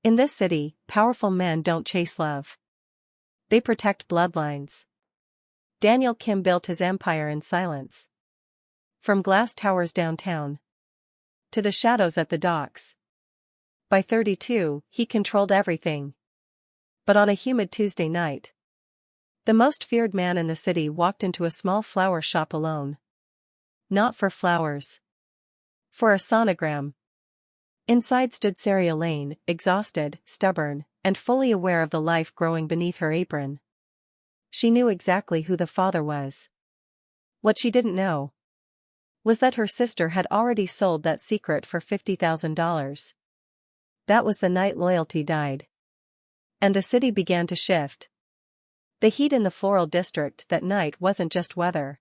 In this city, powerful men don't chase love. They protect bloodlines. Daniel Kim built his empire in silence. From glass towers downtown to the shadows at the docks. By 32, he controlled everything. But on a humid Tuesday night, the most feared man in the city walked into a small flower shop alone. Not for flowers. For a sonogram. Inside stood Sarah Lane, exhausted, stubborn, and fully aware of the life growing beneath her apron. She knew exactly who the father was. What she didn't know was that her sister had already sold that secret for $50,000. That was the night loyalty died. And the city began to shift. The heat in the floral district that night wasn't just weather.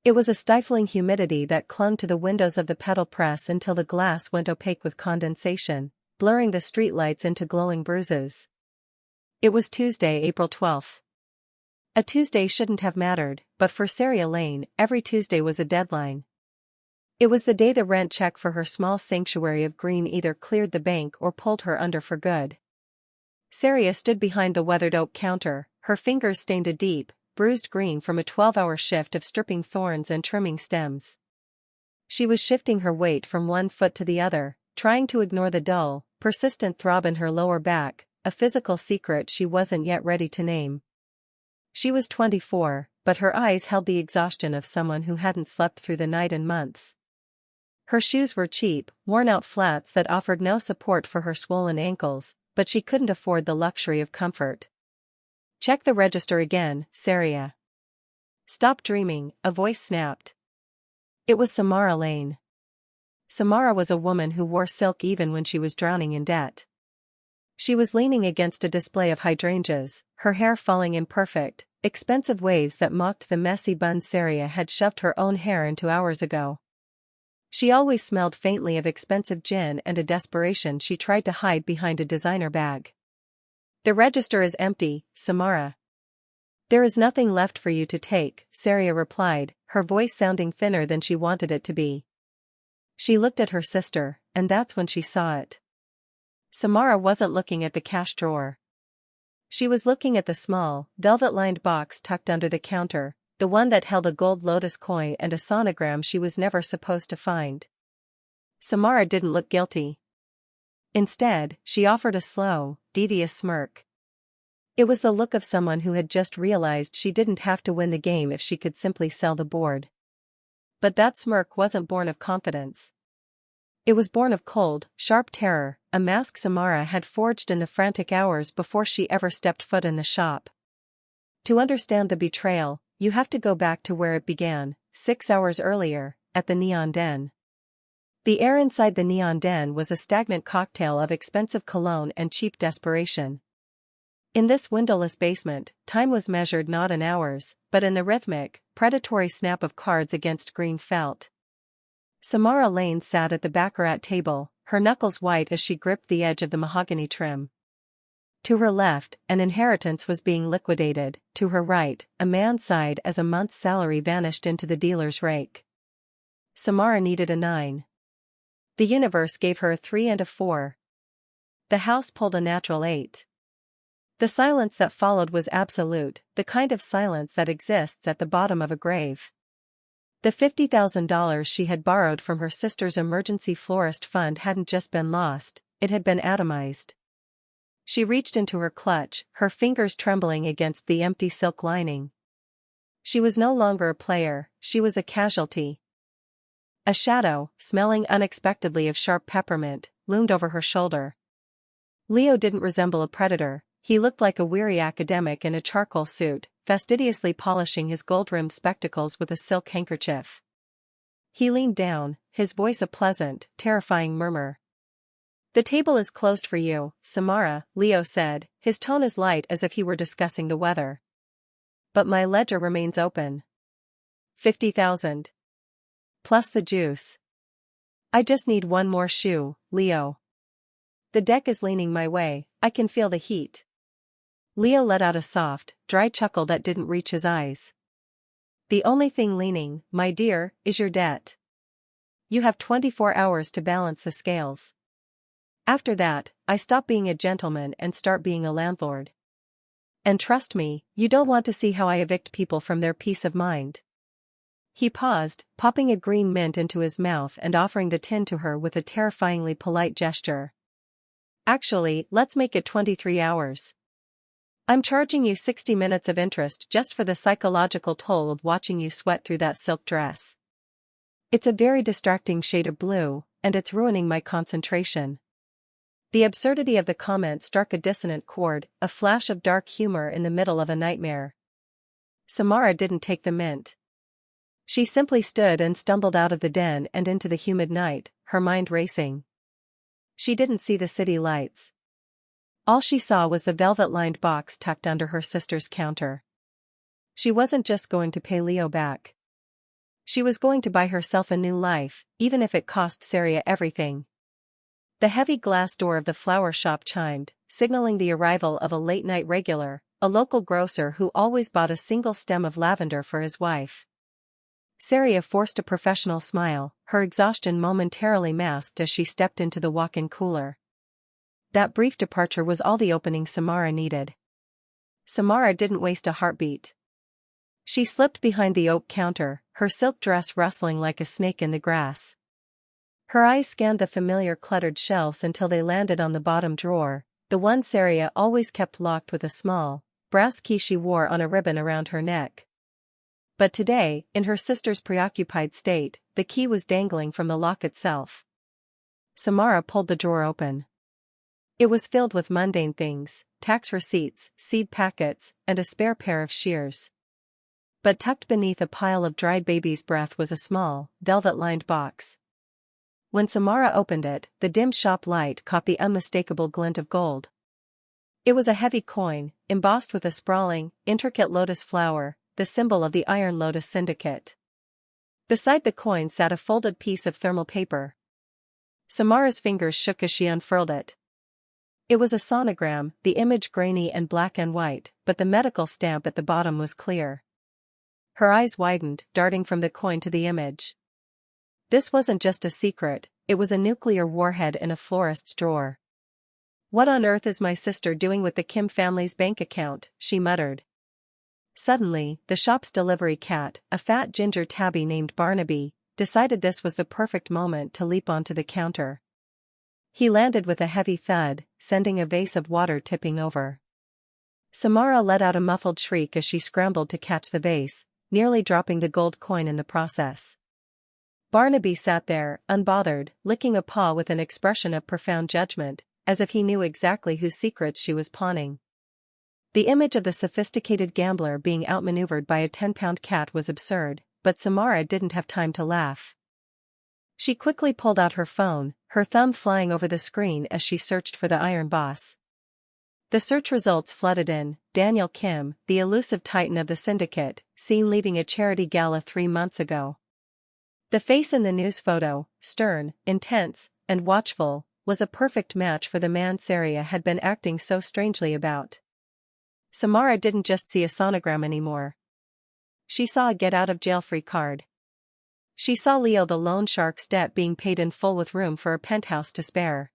It was a stifling humidity that clung to the windows of the petal press until the glass went opaque with condensation, blurring the streetlights into glowing bruises. It was Tuesday, April 12th. A Tuesday shouldn't have mattered, but for Sarah Lane, every Tuesday was a deadline. It was the day the rent check for her small sanctuary of green either cleared the bank or pulled her under for good. Sarah stood behind the weathered oak counter, her fingers stained a deep, bruised green from a 12-hour shift of stripping thorns and trimming stems. She was shifting her weight from one foot to the other, trying to ignore the dull, persistent throb in her lower back, a physical secret she wasn't yet ready to name. She was 24, but her eyes held the exhaustion of someone who hadn't slept through the night in months. Her shoes were cheap, worn-out flats that offered no support for her swollen ankles, but she couldn't afford the luxury of comfort. "Check the register again, Sarah." "Stop dreaming," a voice snapped. It was Samara Lane. Samara was a woman who wore silk even when she was drowning in debt. She was leaning against a display of hydrangeas, her hair falling in perfect, expensive waves that mocked the messy bun Sarah had shoved her own hair into hours ago. She always smelled faintly of expensive gin and a desperation she tried to hide behind a designer bag. "The register is empty, Samara." "There is nothing left for you to take," Sarah replied, her voice sounding thinner than she wanted it to be. She looked at her sister, and that's when she saw it. Samara wasn't looking at the cash drawer. She was looking at the small, velvet-lined box tucked under the counter, the one that held a gold lotus coin and a sonogram she was never supposed to find. Samara didn't look guilty. Instead, she offered a slow, devious smirk. It was the look of someone who had just realized she didn't have to win the game if she could simply sell the board. But that smirk wasn't born of confidence. It was born of cold, sharp terror, a mask Samara had forged in the frantic hours before she ever stepped foot in the shop. To understand the betrayal, you have to go back to where it began, 6 hours earlier, at the Neon Den. The air inside the Neon Den was a stagnant cocktail of expensive cologne and cheap desperation. In this windowless basement, time was measured not in hours, but in the rhythmic, predatory snap of cards against green felt. Samara Lane sat at the baccarat table, her knuckles white as she gripped the edge of the mahogany trim. To her left, an inheritance was being liquidated, to her right, a man sighed as a month's salary vanished into the dealer's rake. Samara needed a 9. The universe gave her a 3 and a 4. The house pulled a natural 8. The silence that followed was absolute, the kind of silence that exists at the bottom of a grave. The $50,000 she had borrowed from her sister's emergency florist fund hadn't just been lost, it had been atomized. She reached into her clutch, her fingers trembling against the empty silk lining. She was no longer a player, she was a casualty. A shadow, smelling unexpectedly of sharp peppermint, loomed over her shoulder. Leo didn't resemble a predator, he looked like a weary academic in a charcoal suit, fastidiously polishing his gold-rimmed spectacles with a silk handkerchief. He leaned down, his voice a pleasant, terrifying murmur. "The table is closed for you, Samara," Leo said, his tone as light as if he were discussing the weather. "But my ledger remains open." 50,000. Plus the juice. "I just need one more shoe, Leo. The deck is leaning my way, I can feel the heat." Leo let out a soft, dry chuckle that didn't reach his eyes. "The only thing leaning, my dear, is your debt. You have 24 hours to balance the scales." After that, I stop being a gentleman and start being a landlord. And trust me, you don't want to see how I evict people from their peace of mind." He paused, popping a green mint into his mouth and offering the tin to her with a terrifyingly polite gesture. "Actually, let's make it 23 hours. I'm charging you 60 minutes of interest just for the psychological toll of watching you sweat through that silk dress. It's a very distracting shade of blue, and it's ruining my concentration." The absurdity of the comment struck a dissonant chord, a flash of dark humor in the middle of a nightmare. Samara didn't take the mint. She simply stood and stumbled out of the den and into the humid night, her mind racing. She didn't see the city lights. All she saw was the velvet-lined box tucked under her sister's counter. She wasn't just going to pay Leo back. She was going to buy herself a new life, even if it cost Saria everything. The heavy glass door of the flower shop chimed, signaling the arrival of a late-night regular, a local grocer who always bought a single stem of lavender for his wife. Saria forced a professional smile, her exhaustion momentarily masked as she stepped into the walk-in cooler. That brief departure was all the opening Samara needed. Samara didn't waste a heartbeat. She slipped behind the oak counter, her silk dress rustling like a snake in the grass. Her eyes scanned the familiar cluttered shelves until they landed on the bottom drawer, the one Saria always kept locked with a small, brass key she wore on a ribbon around her neck. But today, in her sister's preoccupied state, the key was dangling from the lock itself. Samara pulled the drawer open. It was filled with mundane things, tax receipts, seed packets, and a spare pair of shears. But tucked beneath a pile of dried baby's breath was a small, velvet-lined box. When Samara opened it, the dim shop light caught the unmistakable glint of gold. It was a heavy coin, embossed with a sprawling, intricate lotus flower, the symbol of the Iron Lotus Syndicate. Beside the coin sat a folded piece of thermal paper. Samara's fingers shook as she unfurled it. It was a sonogram, the image grainy and black and white, but the medical stamp at the bottom was clear. Her eyes widened, darting from the coin to the image. This wasn't just a secret, it was a nuclear warhead in a florist's drawer. "What on earth is my sister doing with the Kim family's bank account?" she muttered. Suddenly, the shop's delivery cat, a fat ginger tabby named Barnaby, decided this was the perfect moment to leap onto the counter. He landed with a heavy thud, sending a vase of water tipping over. Samara let out a muffled shriek as she scrambled to catch the vase, nearly dropping the gold coin in the process. Barnaby sat there, unbothered, licking a paw with an expression of profound judgment, as if he knew exactly whose secrets she was pawning. The image of the sophisticated gambler being outmaneuvered by a 10-pound cat was absurd, but Samara didn't have time to laugh. She quickly pulled out her phone, her thumb flying over the screen as she searched for the Iron Boss. The search results flooded in: Daniel Kim, the elusive titan of the syndicate, seen leaving a charity gala 3 months ago. The face in the news photo, stern, intense, and watchful, was a perfect match for the man Saria had been acting so strangely about. Samara didn't just see a sonogram anymore. She saw a get-out-of-jail-free card. She saw Leo the loan shark's debt being paid in full with room for a penthouse to spare.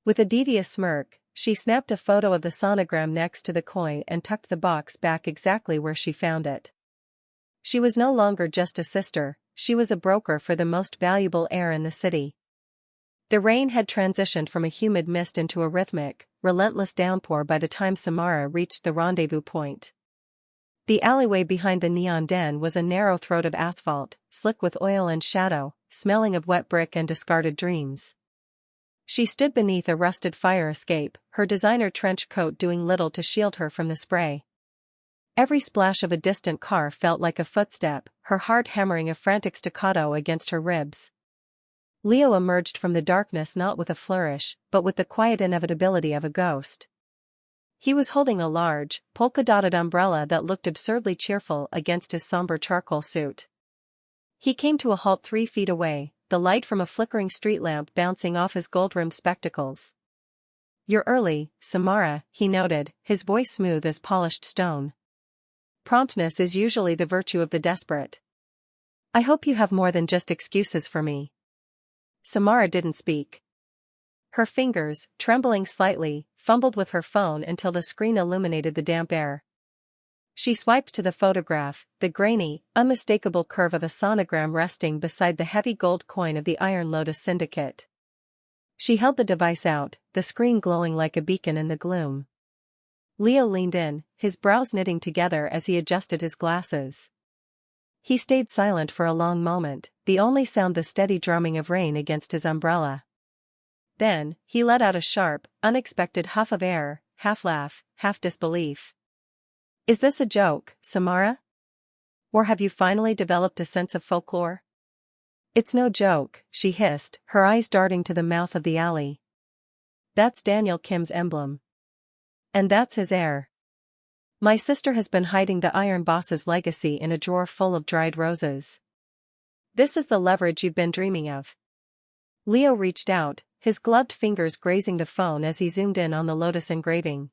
With a devious smirk, she snapped a photo of the sonogram next to the coin and tucked the box back exactly where she found it. She was no longer just a sister, she was a broker for the most valuable heir in the city. The rain had transitioned from a humid mist into a rhythmic, relentless downpour by the time Samara reached the rendezvous point. The alleyway behind the neon den was a narrow throat of asphalt, slick with oil and shadow, smelling of wet brick and discarded dreams. She stood beneath a rusted fire escape, her designer trench coat doing little to shield her from the spray. Every splash of a distant car felt like a footstep, her heart hammering a frantic staccato against her ribs. Leo emerged from the darkness not with a flourish, but with the quiet inevitability of a ghost. He was holding a large, polka-dotted umbrella that looked absurdly cheerful against his somber charcoal suit. He came to a halt 3 feet away, the light from a flickering street lamp bouncing off his gold-rimmed spectacles. "You're early, Samara," he noted, his voice smooth as polished stone. "Promptness is usually the virtue of the desperate. I hope you have more than just excuses for me." Samara didn't speak. Her fingers, trembling slightly, fumbled with her phone until the screen illuminated the damp air. She swiped to the photograph, the grainy, unmistakable curve of a sonogram resting beside the heavy gold coin of the Iron Lotus Syndicate. She held the device out, the screen glowing like a beacon in the gloom. Leo leaned in, his brows knitting together as he adjusted his glasses. He stayed silent for a long moment, the only sound the steady drumming of rain against his umbrella. Then, he let out a sharp, unexpected huff of air, half laugh, half disbelief. "Is this a joke, Samara? Or have you finally developed a sense of folklore?" "It's no joke," she hissed, her eyes darting to the mouth of the alley. "That's Daniel Kim's emblem. And that's his heir. My sister has been hiding the Iron Boss's legacy in a drawer full of dried roses. This is the leverage you've been dreaming of." Leo reached out, his gloved fingers grazing the phone as he zoomed in on the lotus engraving.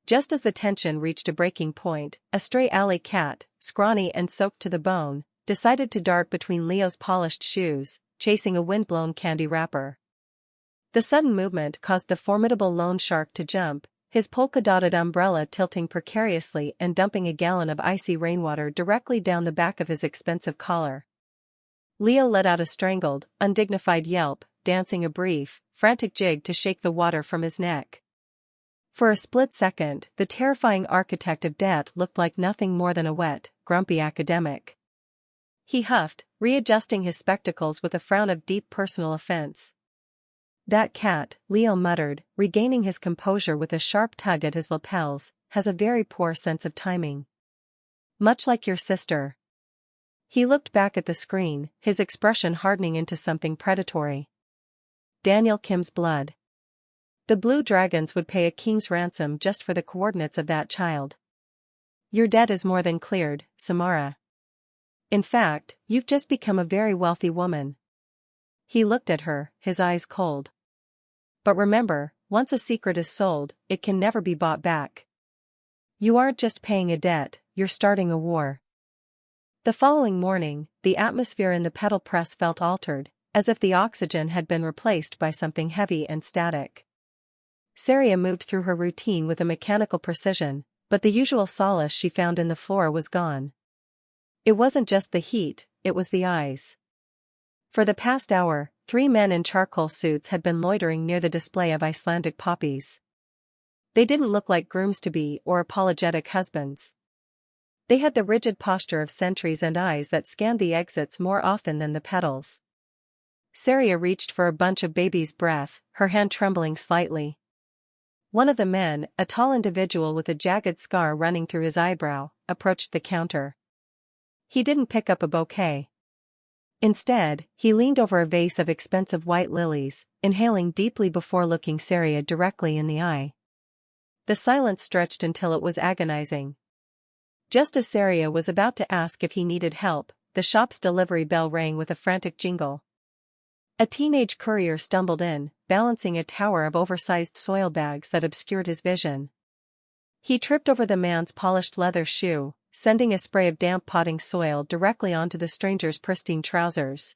Just as the tension reached a breaking point, a stray alley cat, scrawny and soaked to the bone, decided to dart between Leo's polished shoes, chasing a wind-blown candy wrapper. The sudden movement caused the formidable loan shark to jump, his polka-dotted umbrella tilting precariously and dumping a gallon of icy rainwater directly down the back of his expensive collar. Leo let out a strangled, undignified yelp, dancing a brief, frantic jig to shake the water from his neck. For a split second, the terrifying architect of death looked like nothing more than a wet, grumpy academic. He huffed, readjusting his spectacles with a frown of deep personal offense. "That cat," Leo muttered, regaining his composure with a sharp tug at his lapels, "has a very poor sense of timing. Much like your sister." He looked back at the screen, his expression hardening into something predatory. Daniel Kim's blood. The Blue Dragons would pay a king's ransom just for the coordinates of that child. "Your debt is more than cleared, Samara. In fact, you've just become a very wealthy woman." He looked at her, his eyes cold. "But remember, once a secret is sold, it can never be bought back. You aren't just paying a debt, you're starting a war." The following morning, the atmosphere in the pedal press felt altered, as if the oxygen had been replaced by something heavy and static. Saria moved through her routine with a mechanical precision, but the usual solace she found in the floor was gone. It wasn't just the heat, it was the eyes. For the past hour, 3 men in charcoal suits had been loitering near the display of Icelandic poppies. They didn't look like grooms-to-be or apologetic husbands. They had the rigid posture of sentries and eyes that scanned the exits more often than the petals. Saria reached for a bunch of baby's breath, her hand trembling slightly. One of the men, a tall individual with a jagged scar running through his eyebrow, approached the counter. He didn't pick up a bouquet. Instead, he leaned over a vase of expensive white lilies, inhaling deeply before looking Saria directly in the eye. The silence stretched until it was agonizing. Just as Saria was about to ask if he needed help, the shop's delivery bell rang with a frantic jingle. A teenage courier stumbled in, balancing a tower of oversized soil bags that obscured his vision. He tripped over the man's polished leather shoe, sending a spray of damp potting soil directly onto the stranger's pristine trousers.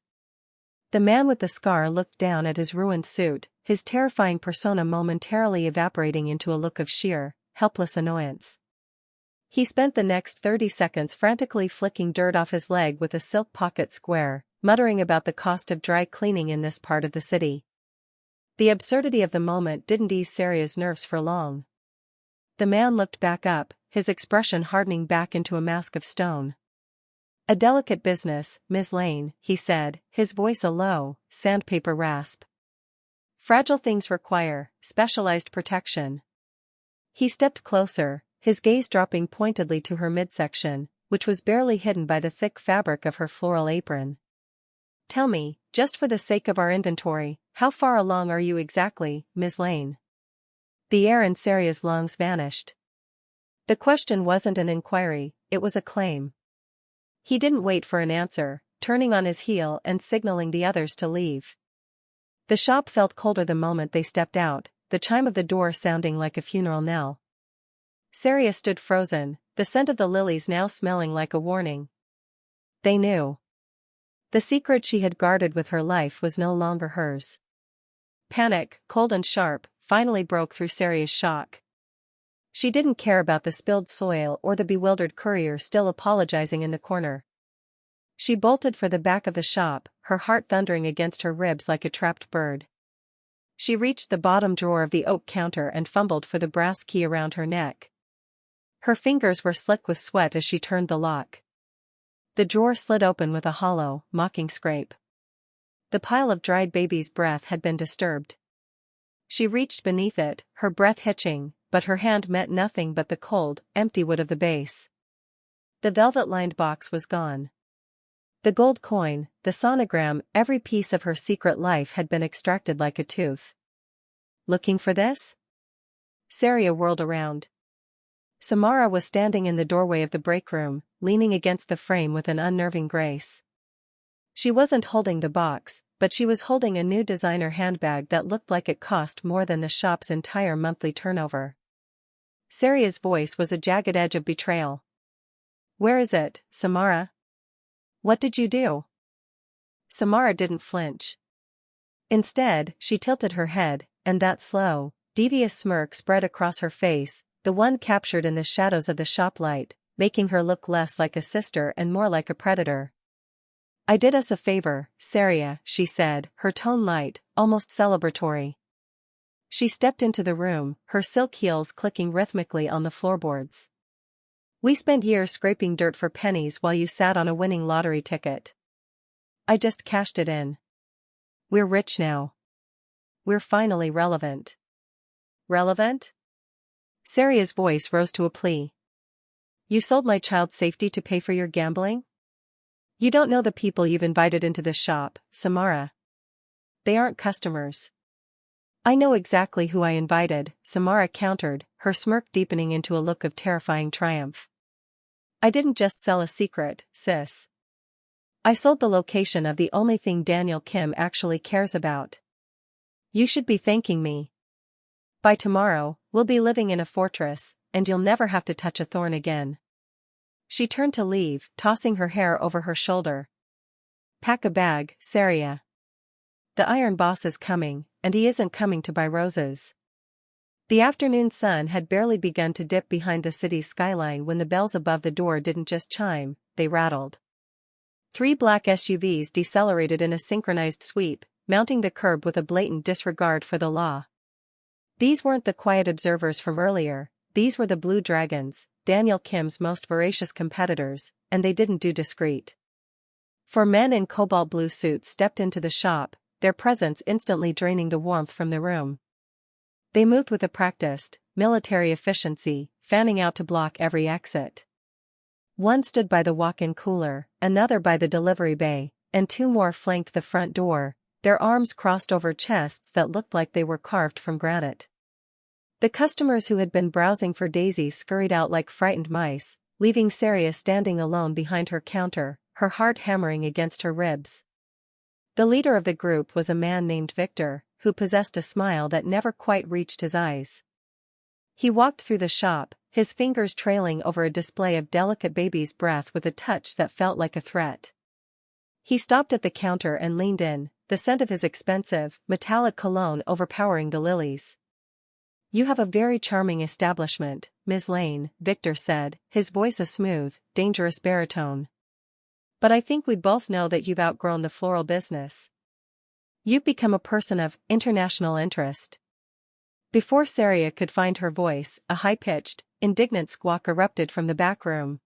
The man with the scar looked down at his ruined suit, his terrifying persona momentarily evaporating into a look of sheer, helpless annoyance. He spent the next 30 seconds frantically flicking dirt off his leg with a silk pocket square, muttering about the cost of dry cleaning in this part of the city. The absurdity of the moment didn't ease Saria's nerves for long. The man looked back up, his expression hardening back into a mask of stone. "A delicate business, Ms. Lane," he said, his voice a low, sandpaper rasp. "Fragile things require specialized protection." He stepped closer, his gaze dropping pointedly to her midsection, which was barely hidden by the thick fabric of her floral apron. "Tell me, just for the sake of our inventory, how far along are you exactly, Ms. Lane?" The air in Saria's lungs vanished. The question wasn't an inquiry, it was a claim. He didn't wait for an answer, turning on his heel and signaling the others to leave. The shop felt colder the moment they stepped out, the chime of the door sounding like a funeral knell. Saria stood frozen, the scent of the lilies now smelling like a warning. They knew. The secret she had guarded with her life was no longer hers. Panic, cold and sharp, finally broke through Saria's shock. She didn't care about the spilled soil or the bewildered courier still apologizing in the corner. She bolted for the back of the shop, her heart thundering against her ribs like a trapped bird. She reached the bottom drawer of the oak counter and fumbled for the brass key around her neck. Her fingers were slick with sweat as she turned the lock. The drawer slid open with a hollow, mocking scrape. The pile of dried baby's breath had been disturbed. She reached beneath it, her breath hitching, but her hand met nothing but the cold, empty wood of the base. The velvet-lined box was gone. The gold coin, the sonogram, every piece of her secret life had been extracted like a tooth. Looking for this? Saria whirled around. Samara was standing in the doorway of the break room, leaning against the frame with an unnerving grace. She wasn't holding the box, but she was holding a new designer handbag that looked like it cost more than the shop's entire monthly turnover. Saria's voice was a jagged edge of betrayal. "Where is it, Samara? What did you do?" Samara didn't flinch. Instead, she tilted her head, and that slow, devious smirk spread across her face, the one captured in the shadows of the shop light, making her look less like a sister and more like a predator. "I did us a favor, Saria," she said, her tone light, almost celebratory. She stepped into the room, her silk heels clicking rhythmically on the floorboards. "We spent years scraping dirt for pennies while you sat on a winning lottery ticket. I just cashed it in. We're rich now. We're finally relevant." "Relevant?" Saria's voice rose to a plea. "You sold my child's safety to pay for your gambling? You don't know the people you've invited into this shop, Samara. They aren't customers." "I know exactly who I invited," Samara countered, her smirk deepening into a look of terrifying triumph. "I didn't just sell a secret, sis. I sold the location of the only thing Daniel Kim actually cares about. You should be thanking me. By tomorrow, we'll be living in a fortress, and you'll never have to touch a thorn again." She turned to leave, tossing her hair over her shoulder. "Pack a bag, Saria. The Iron Boss is coming, and he isn't coming to buy roses." The afternoon sun had barely begun to dip behind the city's skyline when the bells above the door didn't just chime, they rattled. 3 black SUVs decelerated in a synchronized sweep, mounting the curb with a blatant disregard for the law. These weren't the quiet observers from earlier, these were the Blue Dragons, Daniel Kim's most voracious competitors, and they didn't do discreet. 4 men in cobalt blue suits stepped into the shop, their presence instantly draining the warmth from the room. They moved with a practiced, military efficiency, fanning out to block every exit. One stood by the walk-in cooler, another by the delivery bay, and 2 more flanked the front door, their arms crossed over chests that looked like they were carved from granite. The customers who had been browsing for daisies scurried out like frightened mice, leaving Saria standing alone behind her counter, her heart hammering against her ribs. The leader of the group was a man named Victor, who possessed a smile that never quite reached his eyes. He walked through the shop, his fingers trailing over a display of delicate baby's breath with a touch that felt like a threat. He stopped at the counter and leaned in, the scent of his expensive, metallic cologne overpowering the lilies. "You have a very charming establishment, Ms. Lane," Victor said, his voice a smooth, dangerous baritone. "But I think we both know that you've outgrown the floral business. You've become a person of international interest." Before Saria could find her voice, a high-pitched, indignant squawk erupted from the back room.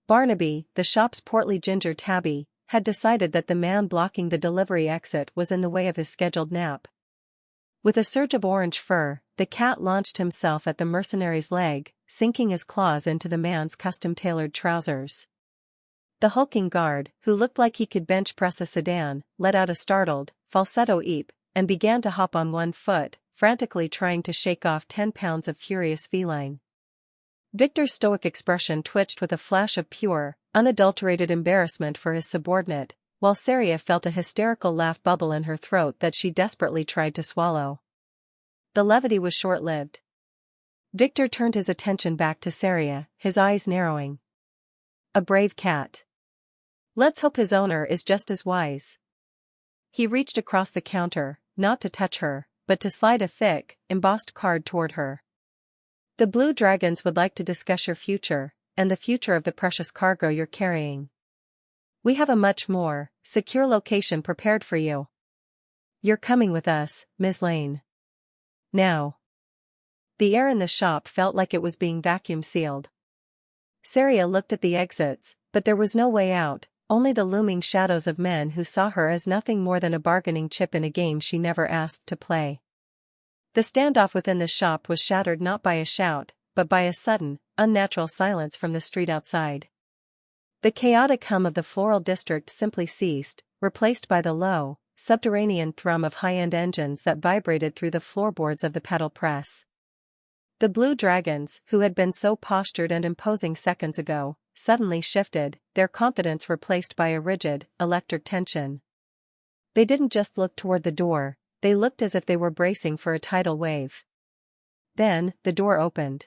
Barnaby, the shop's portly ginger tabby, had decided that the man blocking the delivery exit was in the way of his scheduled nap. With a surge of orange fur, the cat launched himself at the mercenary's leg, sinking his claws into the man's custom-tailored trousers. The hulking guard, who looked like he could bench press a sedan, let out a startled, falsetto eep, and began to hop on one foot, frantically trying to shake off 10 pounds of furious feline. Victor's stoic expression twitched with a flash of pure, unadulterated embarrassment for his subordinate, while Saria felt a hysterical laugh bubble in her throat that she desperately tried to swallow. The levity was short-lived. Victor turned his attention back to Saria, his eyes narrowing. A brave cat. Let's hope his owner is just as wise. He reached across the counter, not to touch her, but to slide a thick, embossed card toward her. The Blue Dragons would like to discuss your future, and the future of the precious cargo you're carrying. We have a much more secure location prepared for you. You're coming with us, Ms. Lane. Now. The air in the shop felt like it was being vacuum sealed. Saria looked at the exits, but there was no way out, only the looming shadows of men who saw her as nothing more than a bargaining chip in a game she never asked to play. The standoff within the shop was shattered not by a shout, but by a sudden, unnatural silence from the street outside. The chaotic hum of the floral district simply ceased, replaced by the low, subterranean thrum of high-end engines that vibrated through the floorboards of the pedal press. The Blue Dragons, who had been so postured and imposing seconds ago, suddenly shifted, their confidence replaced by a rigid, electric tension. They didn't just look toward the door, they looked as if they were bracing for a tidal wave. Then, the door opened.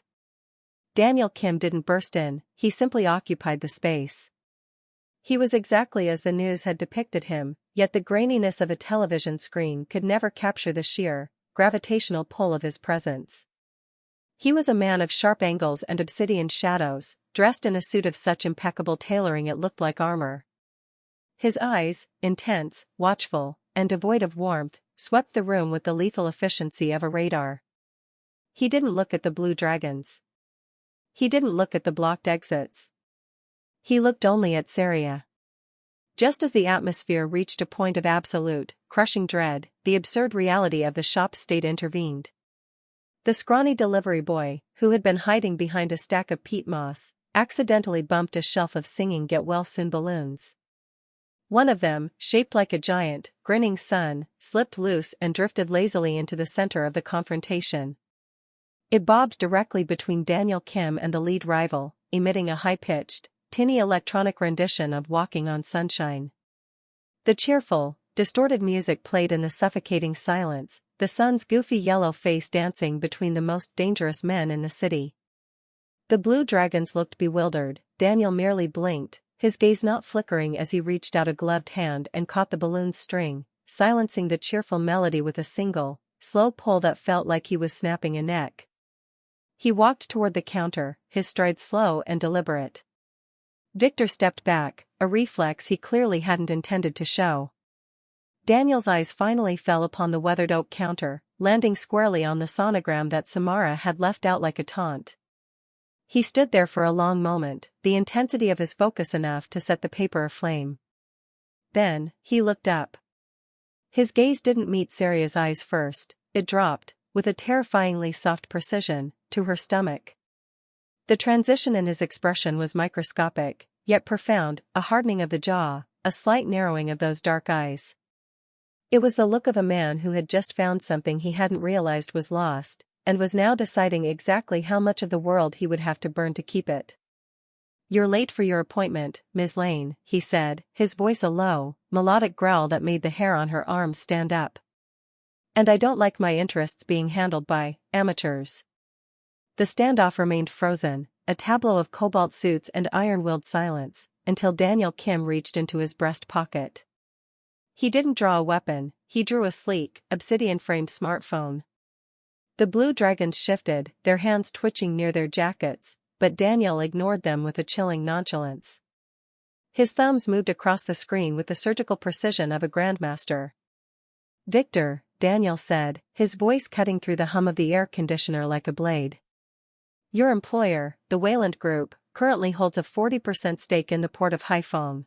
Daniel Kim didn't burst in, he simply occupied the space. He was exactly as the news had depicted him, yet the graininess of a television screen could never capture the sheer, gravitational pull of his presence. He was a man of sharp angles and obsidian shadows, dressed in a suit of such impeccable tailoring it looked like armor. His eyes, intense, watchful, and devoid of warmth, swept the room with the lethal efficiency of a radar. He didn't look at the Blue Dragons. He didn't look at the blocked exits. He looked only at Saria. Just as the atmosphere reached a point of absolute, crushing dread, the absurd reality of the shop's state intervened. The scrawny delivery boy, who had been hiding behind a stack of peat moss, accidentally bumped a shelf of singing get-well-soon balloons. One of them, shaped like a giant, grinning sun, slipped loose and drifted lazily into the center of the confrontation. It bobbed directly between Daniel Kim and the lead rival, emitting a high-pitched, tinny electronic rendition of Walking on Sunshine. The cheerful, distorted music played in the suffocating silence, the sun's goofy yellow face dancing between the most dangerous men in the city. The Blue Dragons looked bewildered, Daniel merely blinked, his gaze not flickering as he reached out a gloved hand and caught the balloon's string, silencing the cheerful melody with a single, slow pull that felt like he was snapping a neck. He walked toward the counter, his stride slow and deliberate. Victor stepped back, a reflex he clearly hadn't intended to show. Daniel's eyes finally fell upon the weathered oak counter, landing squarely on the sonogram that Samara had left out like a taunt. He stood there for a long moment, the intensity of his focus enough to set the paper aflame. Then, he looked up. His gaze didn't meet Saria's eyes first, it dropped, with a terrifyingly soft precision, to her stomach. The transition in his expression was microscopic, yet profound, a hardening of the jaw, a slight narrowing of those dark eyes. It was the look of a man who had just found something he hadn't realized was lost, and was now deciding exactly how much of the world he would have to burn to keep it. "You're late for your appointment, Ms. Lane," he said, his voice a low, melodic growl that made the hair on her arms stand up. "And I don't like my interests being handled by amateurs." The standoff remained frozen, a tableau of cobalt suits and iron-willed silence, until Daniel Kim reached into his breast pocket. He didn't draw a weapon, he drew a sleek, obsidian-framed smartphone. The Blue Dragons shifted, their hands twitching near their jackets, but Daniel ignored them with a chilling nonchalance. His thumbs moved across the screen with the surgical precision of a grandmaster. "Victor," Daniel said, his voice cutting through the hum of the air conditioner like a blade. "Your employer, the Wayland Group, currently holds a 40% stake in the port of Haiphong.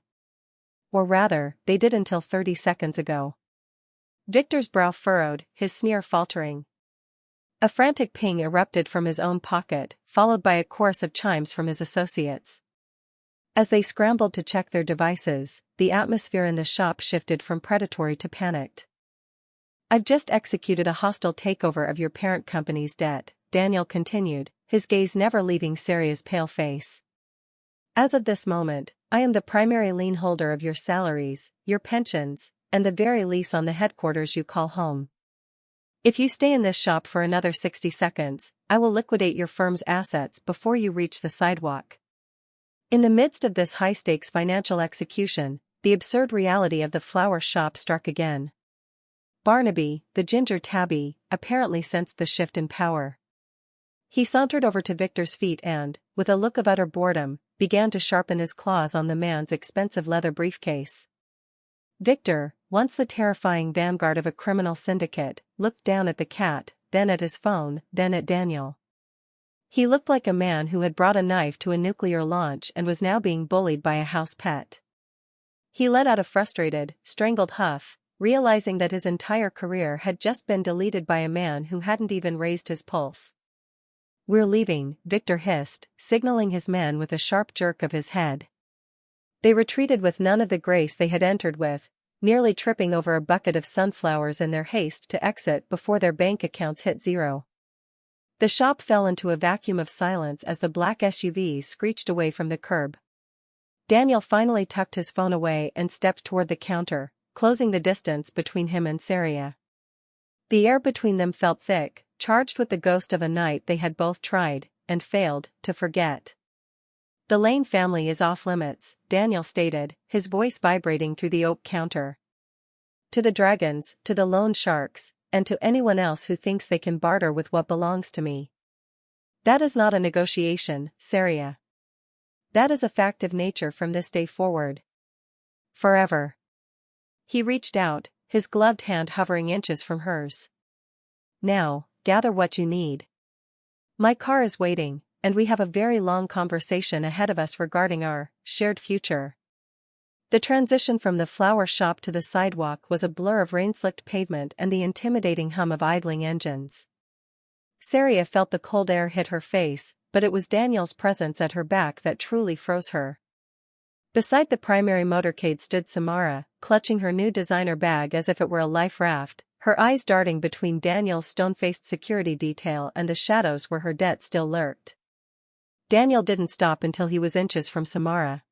Or rather, they did until 30 seconds ago." Victor's brow furrowed, his sneer faltering. A frantic ping erupted from his own pocket, followed by a chorus of chimes from his associates. As they scrambled to check their devices, the atmosphere in the shop shifted from predatory to panicked. "I've just executed a hostile takeover of your parent company's debt," Daniel continued, his gaze never leaving Saria's pale face. "As of this moment, I am the primary lien holder of your salaries, your pensions, and the very lease on the headquarters you call home. If you stay in this shop for another 60 seconds, I will liquidate your firm's assets before you reach the sidewalk." In the midst of this high-stakes financial execution, the absurd reality of the flower shop struck again. Barnaby, the ginger tabby, apparently sensed the shift in power. He sauntered over to Victor's feet and, with a look of utter boredom, began to sharpen his claws on the man's expensive leather briefcase. Victor, once the terrifying vanguard of a criminal syndicate, looked down at the cat, then at his phone, then at Daniel. He looked like a man who had brought a knife to a nuclear launch and was now being bullied by a house pet. He let out a frustrated, strangled huff, realizing that his entire career had just been deleted by a man who hadn't even raised his pulse. "We're leaving," Victor hissed, signaling his men with a sharp jerk of his head. They retreated with none of the grace they had entered with, nearly tripping over a bucket of sunflowers in their haste to exit before their bank accounts hit zero. The shop fell into a vacuum of silence as the black SUV screeched away from the curb. Daniel finally tucked his phone away and stepped toward the counter, closing the distance between him and Saria. The air between them felt thick, charged with the ghost of a night they had both tried, and failed, to forget. "The Lane family is off limits," Daniel stated, his voice vibrating through the oak counter. "To the dragons, to the loan sharks, and to anyone else who thinks they can barter with what belongs to me. That is not a negotiation, Saria. That is a fact of nature from this day forward. Forever." He reached out, his gloved hand hovering inches from hers. "Now, gather what you need. My car is waiting, and we have a very long conversation ahead of us regarding our shared future." The transition from the flower shop to the sidewalk was a blur of rain-slicked pavement and the intimidating hum of idling engines. Saria felt the cold air hit her face, but it was Daniel's presence at her back that truly froze her. Beside the primary motorcade stood Samara, clutching her new designer bag as if it were a life raft, her eyes darting between Daniel's stone-faced security detail and the shadows where her debt still lurked. Daniel didn't stop until he was inches from Samara.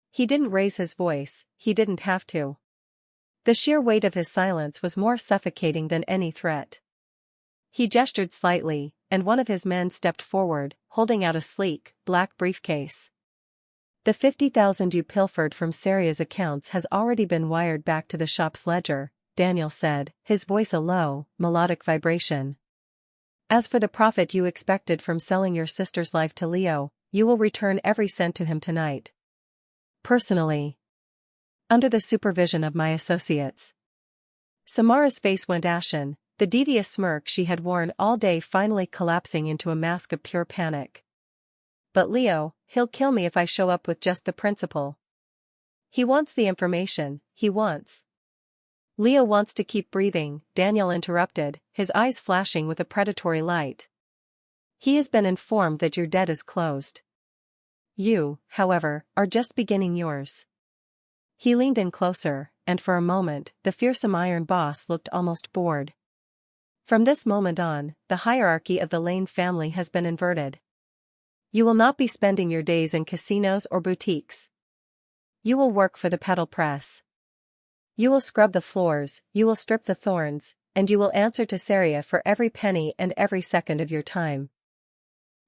He didn't raise his voice, he didn't have to. The sheer weight of his silence was more suffocating than any threat. He gestured slightly, and one of his men stepped forward, holding out a sleek, black briefcase. "The 50,000 you pilfered from Saria's accounts has already been wired back to the shop's ledger," Daniel said, his voice a low, melodic vibration. "As for the profit you expected from selling your sister's life to Leo, you will return every cent to him tonight. Personally. Under the supervision of my associates." Samara's face went ashen, the devious smirk she had worn all day finally collapsing into a mask of pure panic. "But Leo, he'll kill me if I show up with just the principal. He wants the information, he wants." "Leo wants to keep breathing," Daniel interrupted, his eyes flashing with a predatory light. "He has been informed that your debt is closed. You, however, are just beginning yours." He leaned in closer, and for a moment, the fearsome iron boss looked almost bored. "From this moment on, the hierarchy of the Lane family has been inverted. You will not be spending your days in casinos or boutiques. You will work for the pedal press. You will scrub the floors, you will strip the thorns, and you will answer to Saria for every penny and every second of your time."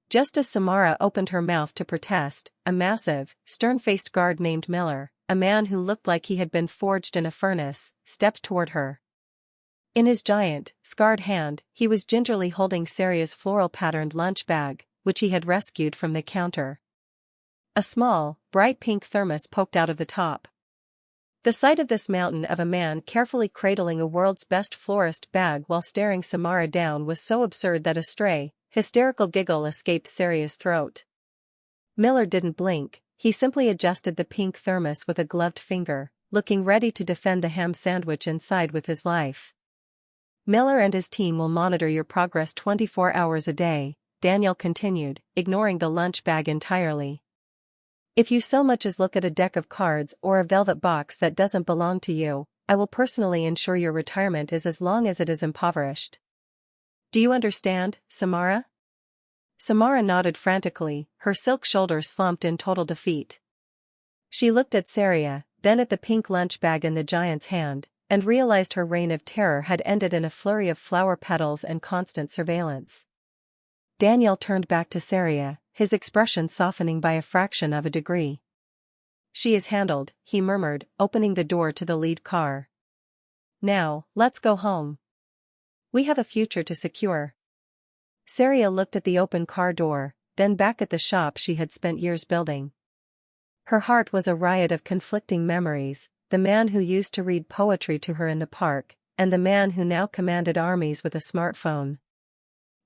Just as Samara opened her mouth to protest, a massive, stern-faced guard named Miller, a man who looked like he had been forged in a furnace, stepped toward her. In his giant, scarred hand, he was gingerly holding Saria's floral-patterned lunch bag, which he had rescued from the counter. A small, bright pink thermos poked out of the top. The sight of this mountain of a man carefully cradling a world's best florist bag while staring Samara down was so absurd that a stray, hysterical giggle escaped Saria's throat. Miller didn't blink, he simply adjusted the pink thermos with a gloved finger, looking ready to defend the ham sandwich inside with his life. "Miller and his team will monitor your progress 24 hours a day," Daniel continued, ignoring the lunch bag entirely. "If you so much as look at a deck of cards or a velvet box that doesn't belong to you, I will personally ensure your retirement is as long as it is impoverished. Do you understand, Samara?" Samara nodded frantically, her silk shoulders slumped in total defeat. She looked at Saria, then at the pink lunch bag in the giant's hand, and realized her reign of terror had ended in a flurry of flower petals and constant surveillance. Daniel turned back to Saria, his expression softening by a fraction of a degree. "She is handled," he murmured, opening the door to the lead car. Now, let's go home. We have a future to secure. Saria looked at the open car door, then back at the shop she had spent years building. Her heart was a riot of conflicting memories, the man who used to read poetry to her in the park, and the man who now commanded armies with a smartphone.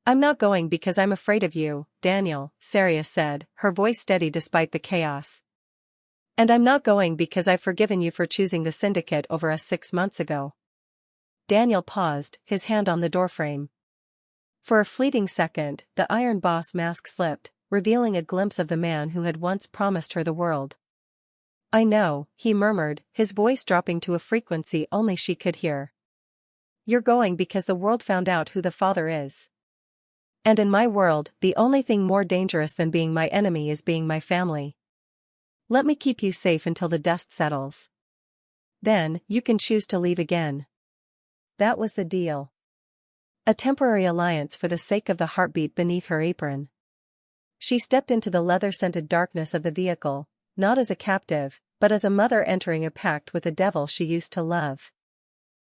I'm not going because I'm afraid of you, Daniel, Saria said, her voice steady despite the chaos. And I'm not going because I've forgiven you for choosing the syndicate over us 6 months ago. Daniel paused, his hand on the doorframe. For a fleeting second, the Iron Boss mask slipped, revealing a glimpse of the man who had once promised her the world. I know, he murmured, his voice dropping to a frequency only she could hear. You're going because the world found out who the father is. And in my world, the only thing more dangerous than being my enemy is being my family. Let me keep you safe until the dust settles. Then, you can choose to leave again. That was the deal. A temporary alliance for the sake of the heartbeat beneath her apron. She stepped into the leather-scented darkness of the vehicle, not as a captive, but as a mother entering a pact with a devil she used to love.